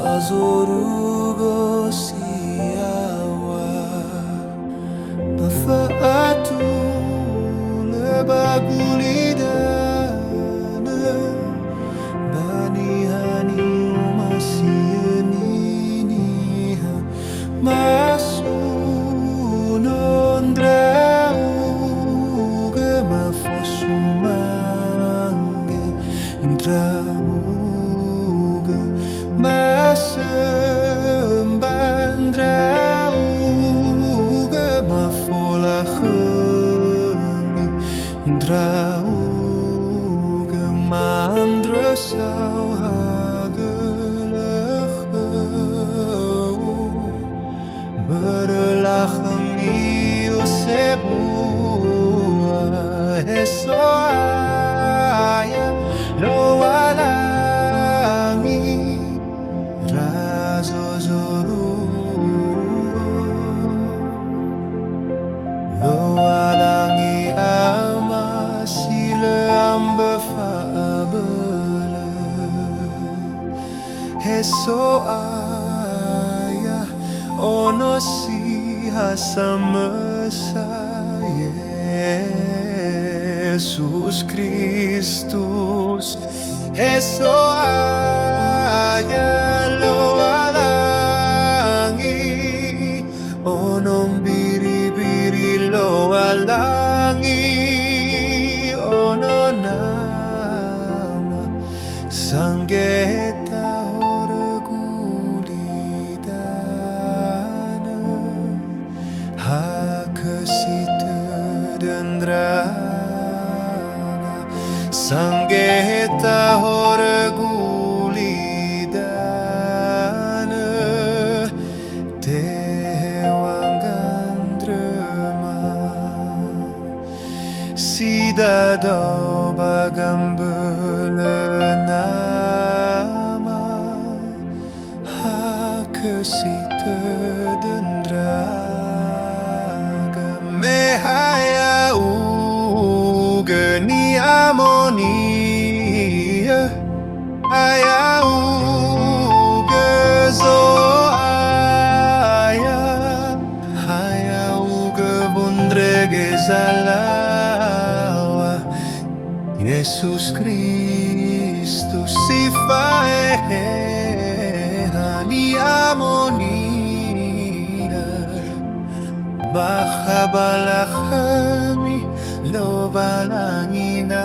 Azorugo siawa Bafaatu lebagulidana Banihani umasianiniha Masunondrauga mafosumange Indrauga Masembandrauga mafolachani Indrauga mandrasau hagelachau Lakhomi sebuah sesuai Lowalangi Razozoru Lowalangi amasile ambefabele Sesuai ono si hasamesa Yesus Kristus Esoaya Lowalangi Onom biri-biri Lowalangi Ono nama Sanggeta horgulidana Hakesita dan draga Sanggeta horgulidana Tewangandrama Sidado bagambelenama Hakesita dan draga Mehaya ugeni amonia Haya ugezoaya Haya ugebundregezalawa Yesus Kristus sifae hani amonia Bahabalakami Lowalangi na